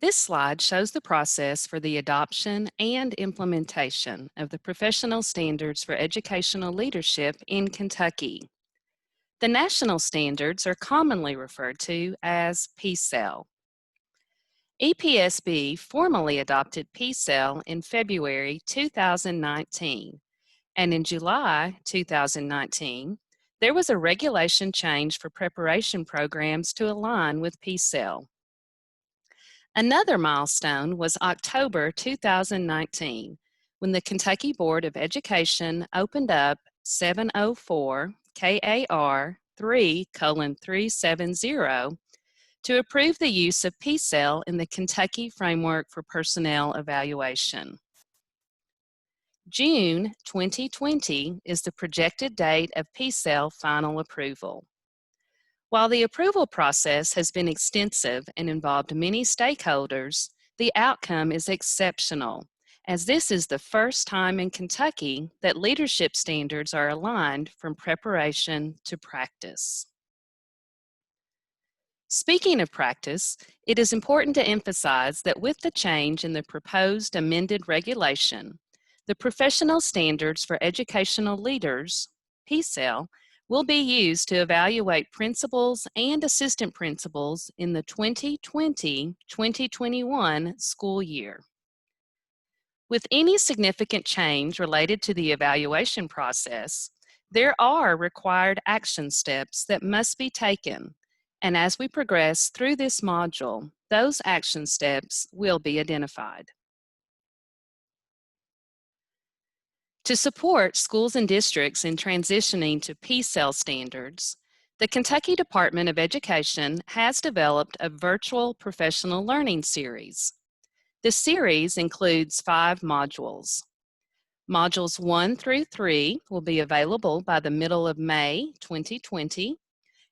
This slide shows the process for the adoption and implementation of the professional standards for educational leadership in Kentucky. The national standards are commonly referred to as PSEL. EPSB formally adopted PSEL in February 2019, and in July 2019, there was a regulation change for preparation programs to align with PSEL. Another milestone was October 2019, when the Kentucky Board of Education opened up 704 KAR 3:370 to approve the use of PSEL in the Kentucky Framework for Personnel Evaluation. June 2020 is the projected date of PSEL final approval. While the approval process has been extensive and involved many stakeholders, the outcome is exceptional, as this is the first time in Kentucky that leadership standards are aligned from preparation to practice. Speaking of practice, it is important to emphasize that with the change in the proposed amended regulation, the Professional Standards for Educational Leaders, PSEL, will be used to evaluate principals and assistant principals in the 2020-2021 school year. With any significant change related to the evaluation process, there are required action steps that must be taken, and as we progress through this module, those action steps will be identified. To support schools and districts in transitioning to PSEL standards, the Kentucky Department of Education has developed a virtual professional learning series. The series includes 5 modules. Modules 1 through 3 will be available by the middle of May 2020,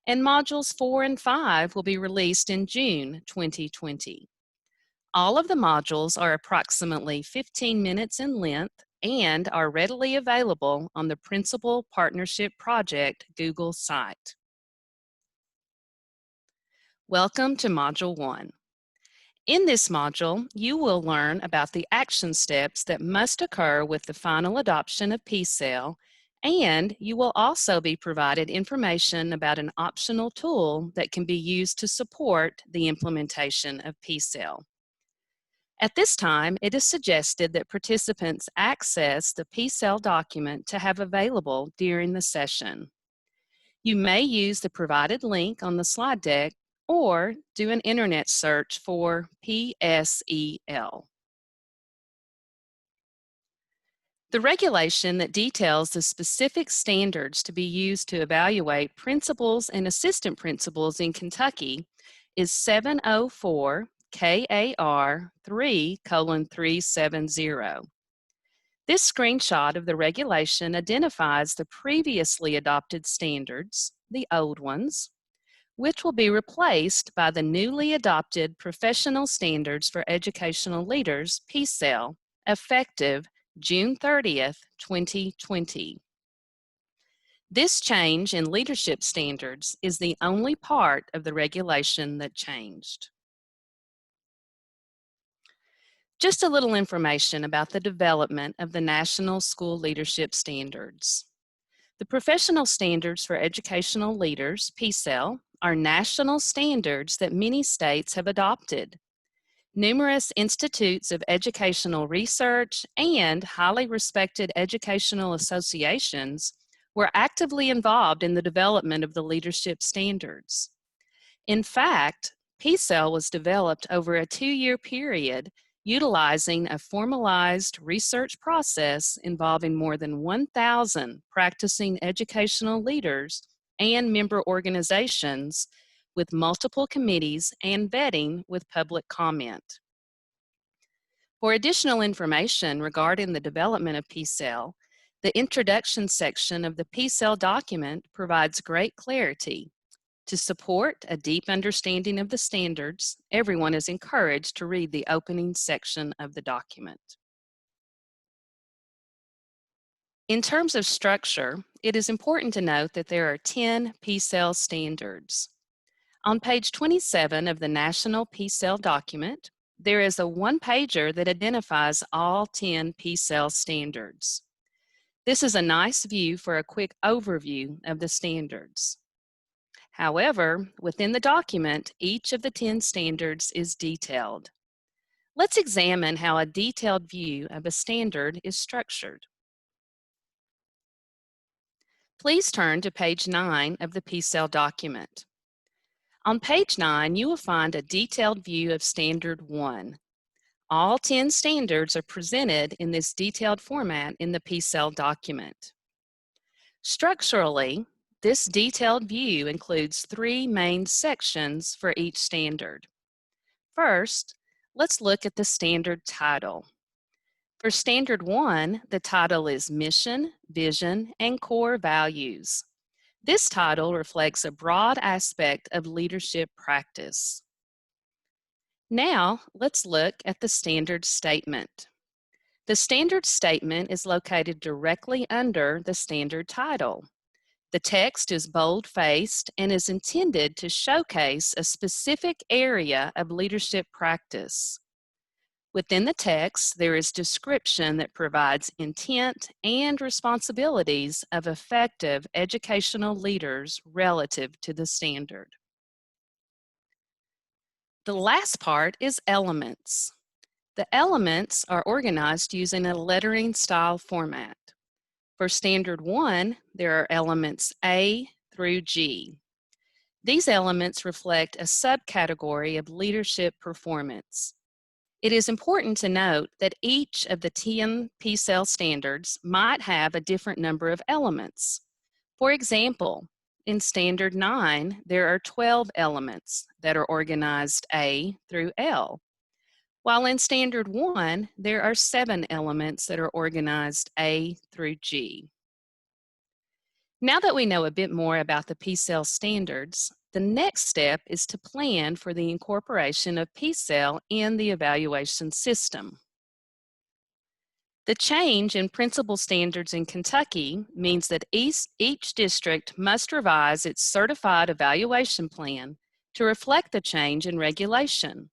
and modules 4 and 5 will be released in June 2020. All of the modules are approximately 15 minutes in length and are readily available on the Principal Partnership Project Google site. Welcome to Module 1. In this module, you will learn about the action steps that must occur with the final adoption of PSEL, and you will also be provided information about an optional tool that can be used to support the implementation of PSEL. At this time, it is suggested that participants access the PSEL document to have available during the session. You may use the provided link on the slide deck or do an internet search for PSEL. The regulation that details the specific standards to be used to evaluate principals and assistant principals in Kentucky is 704 KAR 3:370. This screenshot of the regulation identifies the previously adopted standards, the old ones, which will be replaced by the newly adopted Professional Standards for Educational Leaders, PSEL, effective June 30th, 2020. This change in leadership standards is the only part of the regulation that changed. Just a little information about the development of the National School Leadership Standards. The Professional Standards for Educational Leaders, PSEL, are national standards that many states have adopted. Numerous institutes of educational research and highly respected educational associations were actively involved in the development of the leadership standards. In fact, PSEL was developed over a 2-year period utilizing a formalized research process involving more than 1,000 practicing educational leaders and member organizations with multiple committees and vetting with public comment. For additional information regarding the development of PSEL, the introduction section of the PSEL document provides great clarity. To support a deep understanding of the standards, everyone is encouraged to read the opening section of the document. In terms of structure, it is important to note that there are 10 PSEL standards. On page 27 of the National PSEL document, there is a one-pager that identifies all 10 PSEL standards. This is a nice view for a quick overview of the standards. However, within the document, each of the 10 standards is detailed. Let's examine how a detailed view of a standard is structured. Please turn to page 9 of the PSEL document. On page 9, you will find a detailed view of Standard 1. All 10 standards are presented in this detailed format in the PSEL document. Structurally, this detailed view includes 3 main sections for each standard. First, let's look at the standard title. For Standard 1, the title is Mission, Vision, and Core Values. This title reflects a broad aspect of leadership practice. Now, let's look at the standard statement. The standard statement is located directly under the standard title. The text is bold-faced and is intended to showcase a specific area of leadership practice. Within the text, there is description that provides intent and responsibilities of effective educational leaders relative to the standard. The last part is elements. The elements are organized using a lettering style format. For Standard 1, there are elements A through G. These elements reflect a subcategory of leadership performance. It is important to note that each of the 10 PSEL standards might have a different number of elements. For example, in Standard 9, there are 12 elements that are organized A through L, while in Standard 1, there are 7 elements that are organized A through G. Now that we know a bit more about the PSEL standards, the next step is to plan for the incorporation of PSEL in the evaluation system. The change in principal standards in Kentucky means that each district must revise its certified evaluation plan to reflect the change in regulation.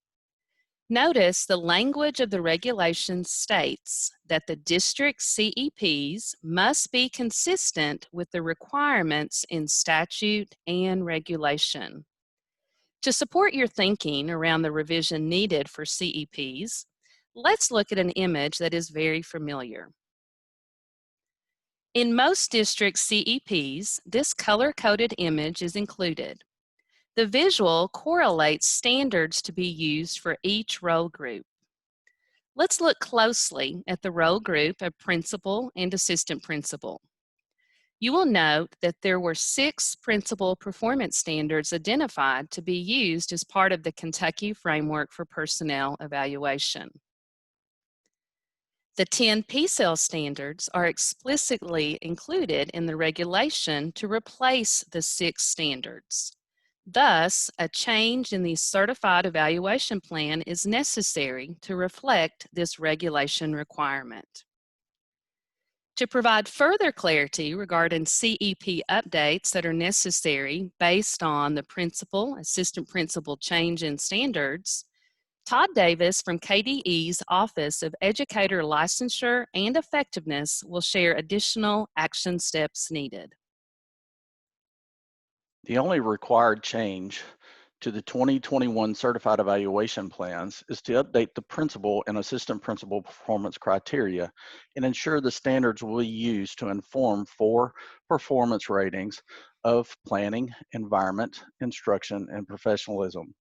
Notice the language of the regulation states that the district CEPs must be consistent with the requirements in statute and regulation. To support your thinking around the revision needed for CEPs, let's look at an image that is very familiar. In most district CEPs, this color-coded image is included. The visual correlates standards to be used for each role group. Let's look closely at the role group of principal and assistant principal. You will note that there were 6 principal performance standards identified to be used as part of the Kentucky Framework for Personnel Evaluation. The 10 PSEL standards are explicitly included in the regulation to replace the 6 standards. Thus, a change in the certified evaluation plan is necessary to reflect this regulation requirement. To provide further clarity regarding CEP updates that are necessary based on the principal, assistant principal change in standards, Todd Davis from KDE's Office of Educator Licensure and Effectiveness will share additional action steps needed. The only required change to the 2021 certified evaluation plans is to update the principal and assistant principal performance criteria and ensure the standards will be used to inform 4 performance ratings of planning, environment, instruction, and professionalism.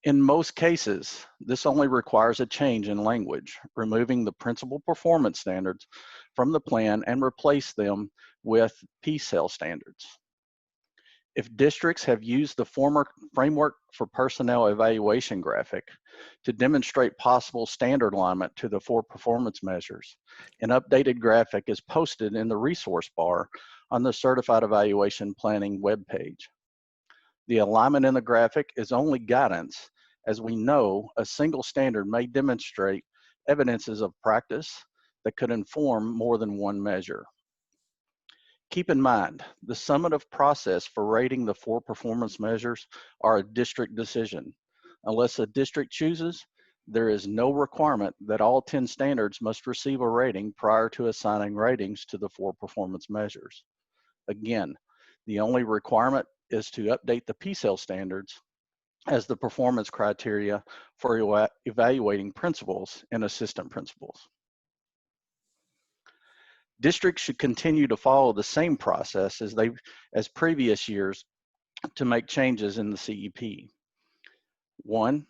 In most cases, this only requires a change in language, removing the principal performance standards from the plan and replace them with PSEL standards. If districts have used the former Framework for Personnel Evaluation graphic to demonstrate possible standard alignment to the 4 performance measures, an updated graphic is posted in the resource bar on the Certified Evaluation Planning webpage. The alignment in the graphic is only guidance, as we know a single standard may demonstrate evidences of practice that could inform more than one measure. Keep in mind, the summative process for rating the 4 performance measures are a district decision. Unless a district chooses There is no requirement that all 10 standards must receive a rating prior to assigning ratings to the 4 performance measures. Again, the only requirement is to update the PSEL standards as the performance criteria for evaluating principals and assistant principals. Districts should continue to follow the same process as previous years to make changes in the CEP. 1,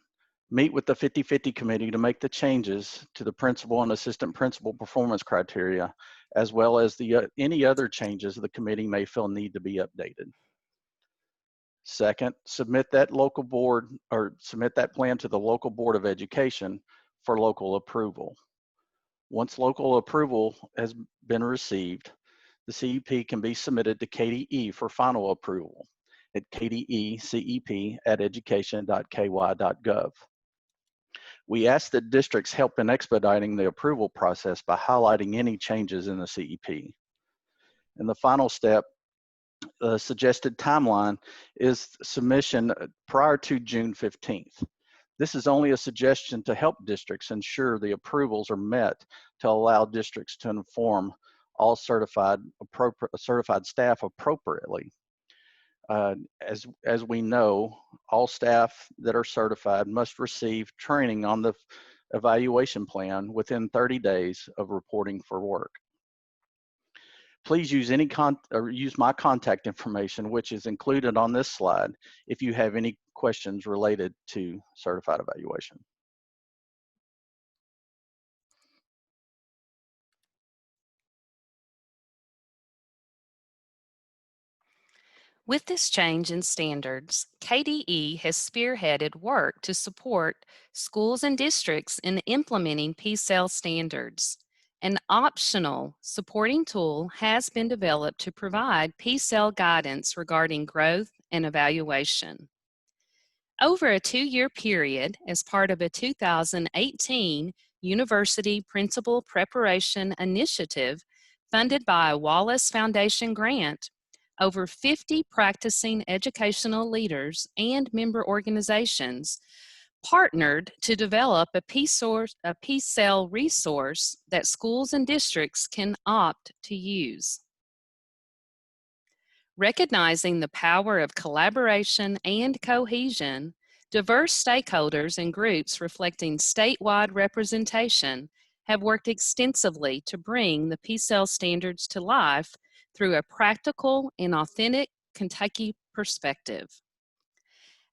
meet with the 50/50 committee to make the changes to the principal and assistant principal performance criteria, as well as any other changes the committee may feel need to be updated. Second, submit that plan to the local board of education for local approval. Once local approval has been received, the CEP can be submitted to KDE for final approval at kdecep@education.ky.gov. We ask that districts help in expediting the approval process by highlighting any changes in the CEP. And the final step, the suggested timeline, is submission prior to June 15th. This is only a suggestion to help districts ensure the approvals are met to allow districts to inform all certified staff appropriately. As we know, all staff that are certified must receive training on the evaluation plan within 30 days of reporting for work. Please use use my contact information, which is included on this slide, if you have any questions related to certified evaluation. With this change in standards, KDE has spearheaded work to support schools and districts in implementing PSEL standards. An optional supporting tool has been developed to provide PSEL guidance regarding growth and evaluation. Over a 2-year period, as part of a 2018 University Principal Preparation Initiative funded by a Wallace Foundation grant, over 50 practicing educational leaders and member organizations partnered to develop a PSEL resource that schools and districts can opt to use. Recognizing the power of collaboration and cohesion, diverse stakeholders and groups reflecting statewide representation have worked extensively to bring the PSEL standards to life through a practical and authentic Kentucky perspective.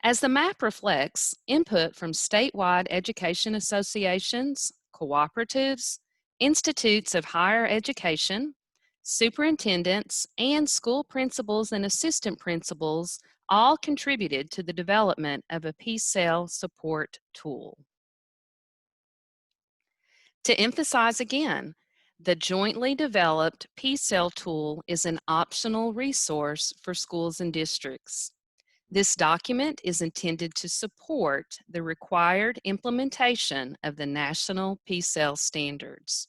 As the map reflects, input from statewide education associations, cooperatives, institutes of higher education, superintendents, and school principals and assistant principals all contributed to the development of a PSEL support tool. To emphasize again, the jointly developed PSEL tool is an optional resource for schools and districts. This document is intended to support the required implementation of the national PSEL standards.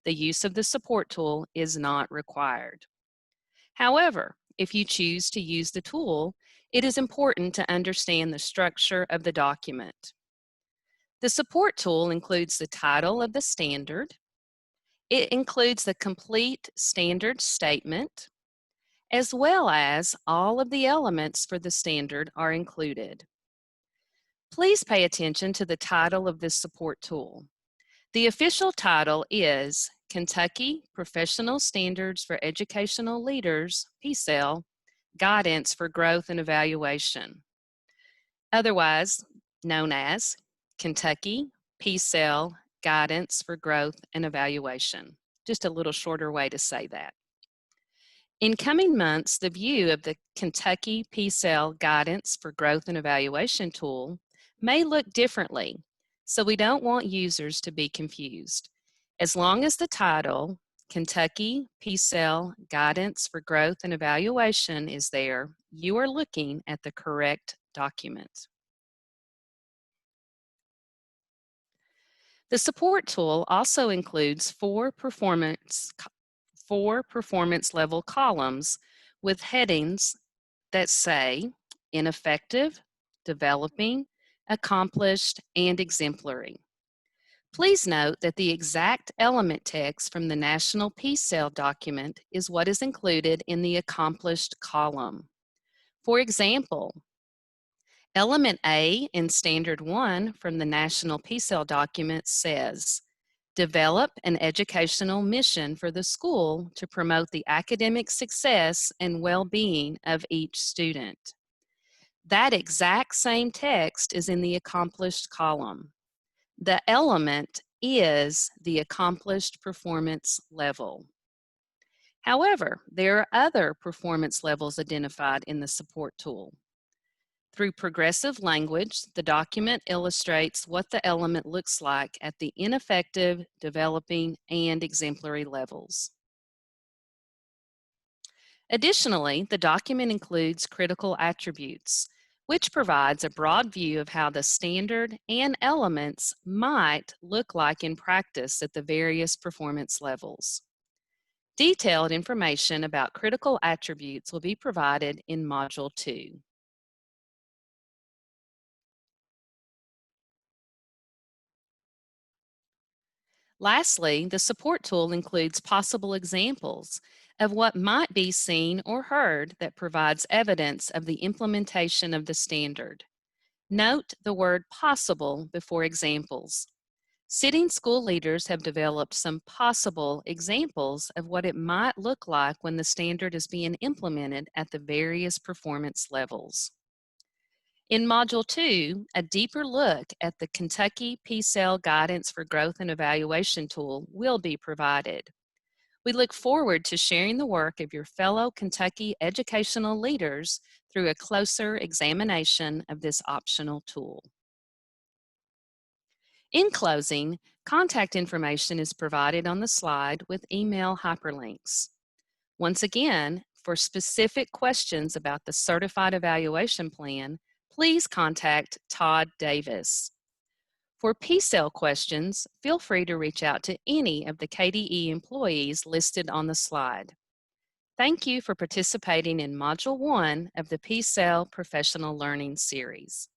The use of the support tool is not required. However, if you choose to use the tool, it is important to understand the structure of the document. The support tool includes the title of the standard. It includes the complete standard statement, as well as all of the elements for the standard are included. Please pay attention to the title of this support tool. The official title is Kentucky Professional Standards for Educational Leaders, PSEL, Guidance for Growth and Evaluation, otherwise known as Kentucky PSEL Guidance for Growth and Evaluation. Just a little shorter way to say that. In coming months, the view of the Kentucky PSEL Guidance for Growth and Evaluation tool may look differently, so we don't want users to be confused. As long as the title, Kentucky PSEL Guidance for Growth and Evaluation, is there, you are looking at the correct document. The support tool also includes four performance level columns with headings that say ineffective, developing, accomplished, and exemplary. Please note that the exact element text from the National PSEL document is what is included in the accomplished column. For example, Element A in Standard 1 from the National PSEL document says, develop an educational mission for the school to promote the academic success and well-being of each student. That exact same text is in the accomplished column. The element is the accomplished performance level. However, there are other performance levels identified in the support tool. Through progressive language, the document illustrates what the element looks like at the ineffective, developing, and exemplary levels. Additionally, the document includes critical attributes, which provides a broad view of how the standard and elements might look like in practice at the various performance levels. Detailed information about critical attributes will be provided in Module 2. Lastly, the support tool includes possible examples of what might be seen or heard that provides evidence of the implementation of the standard. Note the word possible before examples. Sitting school leaders have developed some possible examples of what it might look like when the standard is being implemented at the various performance levels. In Module 2, a deeper look at the Kentucky PSEL Guidance for Growth and Evaluation tool will be provided. We look forward to sharing the work of your fellow Kentucky educational leaders through a closer examination of this optional tool. In closing, contact information is provided on the slide with email hyperlinks. Once again, for specific questions about the Certified Evaluation Plan, please contact Todd Davis. For PSEL questions, feel free to reach out to any of the KDE employees listed on the slide. Thank you for participating in Module 1 of the PSEL Professional Learning Series.